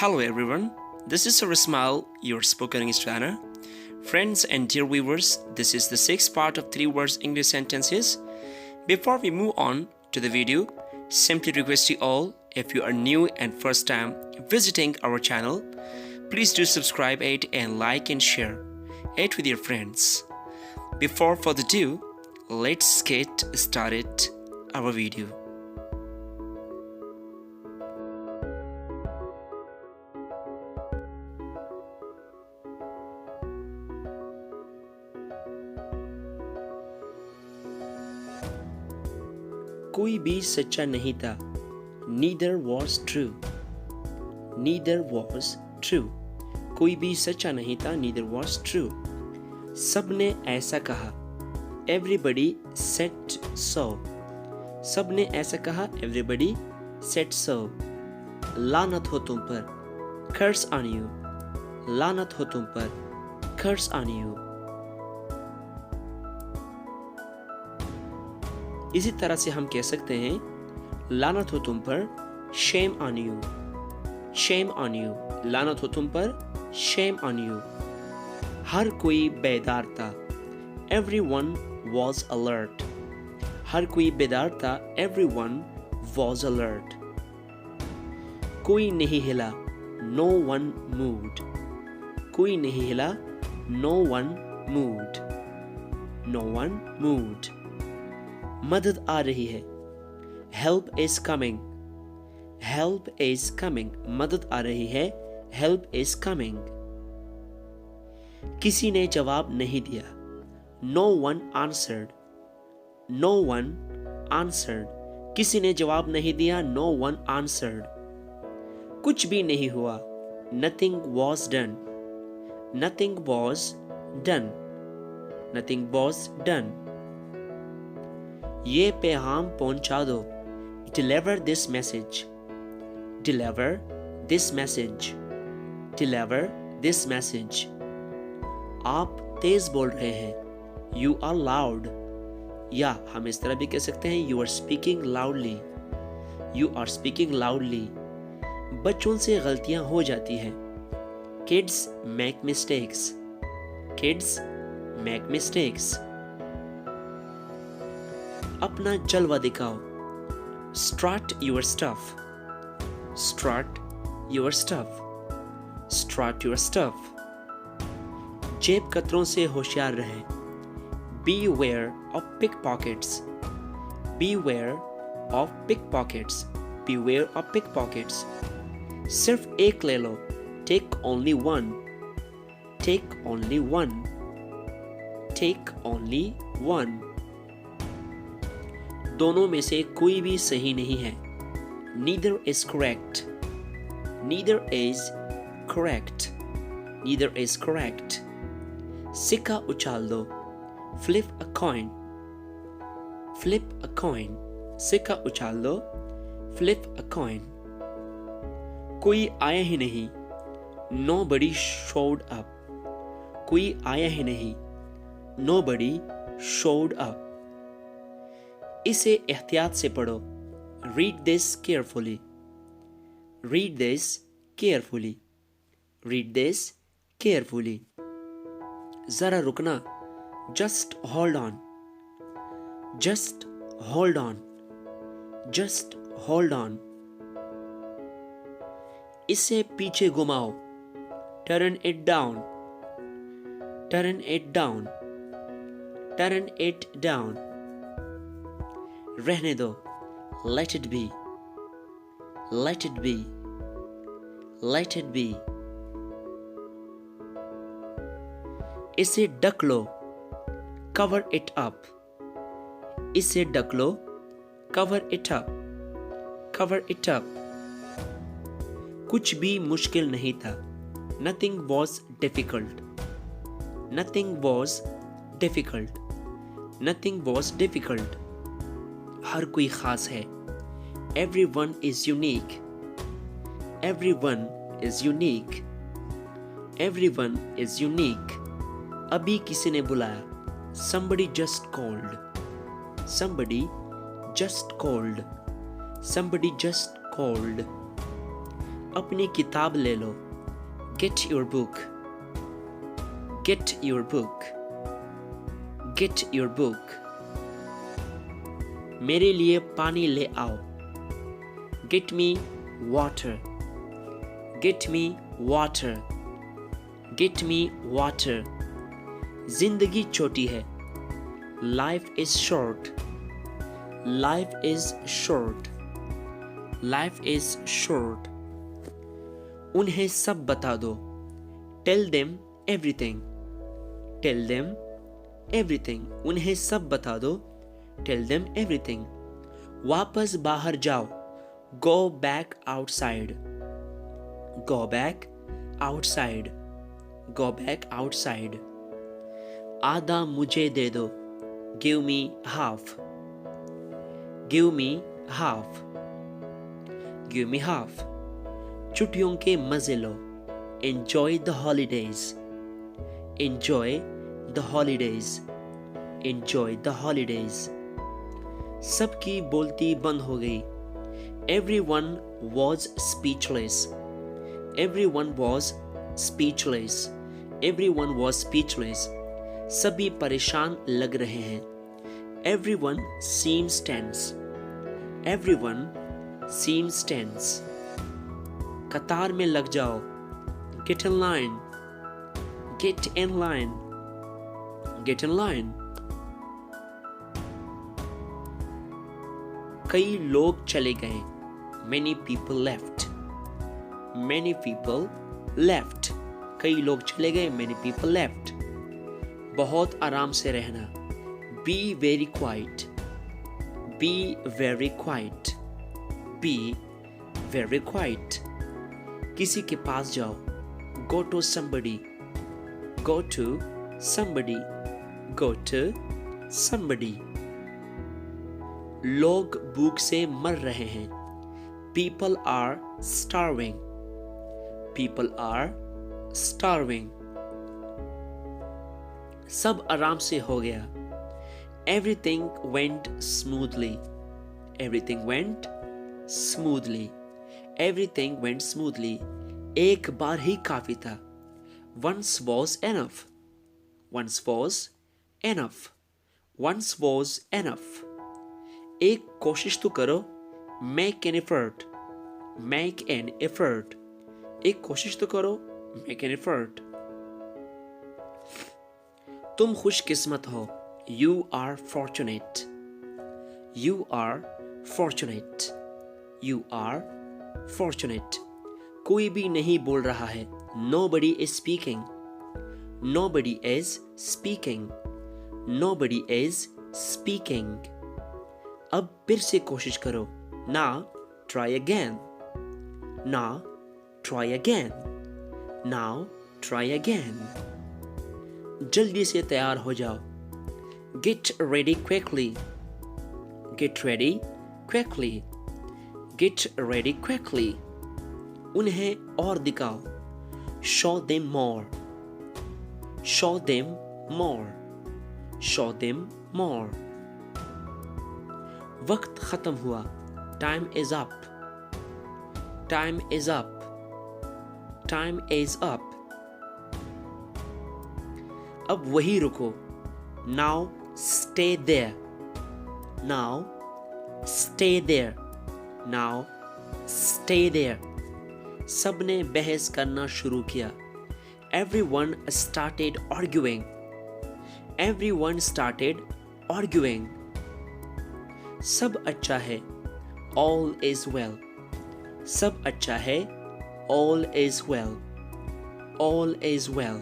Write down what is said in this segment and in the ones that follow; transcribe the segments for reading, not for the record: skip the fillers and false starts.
Hello everyone, this is Ismail, your spoken English trainer. Friends and dear viewers, this is the sixth part of 3 words English sentences. Before we move on to the video, simply request you all, if you are new and first time visiting our channel, please do subscribe it and like and share it with your friends. Before further ado, let's get started our video. कोई भी सच्चा नहीं था. Neither was true. Neither was true. कोई भी सच्चा नहीं था. Neither was true. सबने ऐसा कहा. Everybody said so. सबने ऐसा कहा. Everybody said so. लानत हो तुम पर. Curse on you. लानत हो तुम पर. Curse on you. इसी तरह से हम कह सकते हैं लानत हो तुम पर. Shame on you. Shame on you. लानत हो तुम पर. Shame on you. हर कोई बेदार था. Everyone was alert. हर कोई बेदार था. Everyone was alert. कोई नहीं हिला. No one moved. कोई नहीं हिला. No one moved. No one moved. मदद आ रही है. Help is coming. Help is coming. मदद आ रही है. Help is coming. किसी ने जवाब नहीं दिया. No one answered. No one answered. किसी ने जवाब नहीं दिया. No one answered. कुछ भी नहीं हुआ. Nothing was done. Nothing was done. Nothing was done. ये पैगाम पहुंचा दो. Deliver this message. Deliver this message. Deliver this message. आप तेज बोल रहे हैं. You are loud. या हम इस तरह भी कह सकते हैं You are speaking loudly. You are speaking loudly. बच्चों से गलतियां हो जाती हैं. Kids make mistakes. Kids make mistakes. अपना जलवा दिखाओ. Strut your stuff. Strut your stuff. Strut your stuff. जेब कतरों से होशियार रहें. Beware of pickpockets. Beware of pickpockets. Beware of pickpockets. सिर्फ एक ले लो. Take only one. Take only one. Take only one. दोनों में से कोई भी सही नहीं है. Neither is correct. Neither is correct. Neither is correct. सिक्का उछाल दो. Flip a coin. Flip a coin. सिक्का उछाल दो. Flip a coin. कोई आया ही नहीं. Nobody showed up. कोई आया ही नहीं. Nobody showed up. इसे एहतियात से पढ़ो. Read this carefully. Read this carefully. Read this carefully. जरा रुकना. Just hold on. Just hold on. Just hold on. इसे पीछे घुमाओ. Turn it down. Turn it down. Turn it down. रहने दो. Let it be. Let it be. Let it be. इसे ढक लो. Cover it up. इसे ढक लो. Cover it up. Cover it up. कुछ भी मुश्किल नहीं था. Nothing was difficult. Nothing was difficult. Nothing was difficult. हर कोई खास है. Everyone is unique. Everyone is unique. Everyone is unique. अभी किसी ने बुलाया. Somebody just called. Somebody just called. Somebody just called. अपनी किताब ले लो। Get your book. Get your book. Get your book. मेरे लिए पानी ले आओ। Get me water. Get me water. Get me water. जिंदगी छोटी है। Life is short. Life is short. Life is short. उन्हें सब बता दो। Tell them everything. Tell them everything. उन्हें सब बता दो। Tell them everything. वापस बाहर जाओ। Go back outside. Go back outside. Go back outside. आधा मुझे दे दो। Give me half. Give me half. Give me half. छुट्टियों के मजे लो। Enjoy the holidays. Enjoy the holidays. Enjoy the holidays. सबकी बोलती बंद हो गई। Everyone was speechless. Everyone was speechless. Everyone was speechless. सभी परेशान लग रहे हैं। Everyone seems tense. Everyone seems tense. कतार में लग जाओ। Get in line. Get in line. Get in line. कई लोग चले गए। Many people left. Many people left. कई लोग चले गए। Many people left. बहुत आराम से रहना। Be very quiet. Be very quiet. Be very quiet. किसी के पास जाओ। Go to somebody. Go to somebody. Go to somebody. लोग भूख से मर रहे हैं। People are starving. People are starving. सब आराम से हो गया। Everything went smoothly. Everything went smoothly. Everything went smoothly. एक बार ही काफी था। Once was enough. Once was enough. Once was enough. एक कोशिश तो करो। Make an effort. Make an effort. एक कोशिश तो करो। Make an effort. तुम खुशकिस्मत हो। You are fortunate. You are fortunate. You are fortunate. कोई भी नहीं बोल रहा है। Nobody is speaking. Nobody is speaking. Nobody is speaking. अब फिर से कोशिश करो। Now try again. Now try again. Now try again. जल्दी से तैयार हो जाओ। Get ready quickly. Get ready quickly. Get ready quickly. उन्हें और दिखाओ। Show them more. Show them more. Show them more. वक्त खत्म हुआ। Time is up. Time is up. Time is up. अब वही रुको। Now stay there. Now stay there. Now stay there. सबने बहस करना शुरू किया। Everyone started arguing. Everyone started arguing. सब अच्छा है। All is well. सब अच्छा है। All is well. All is well.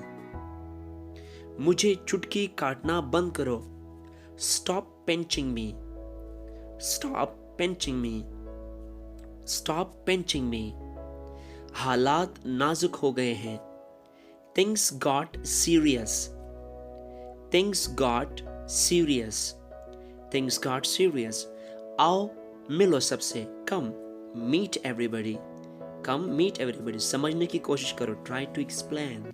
मुझे चुटकी काटना बंद करो। Stop pinching me. Stop pinching me. Stop pinching me. हालात नाजुक हो गए हैं। Things got serious. Things got serious. Things got serious. आओ मिलो सबसे। Come meet everybody. Come meet everybody. समझने की कोशिश करो। Try to explain.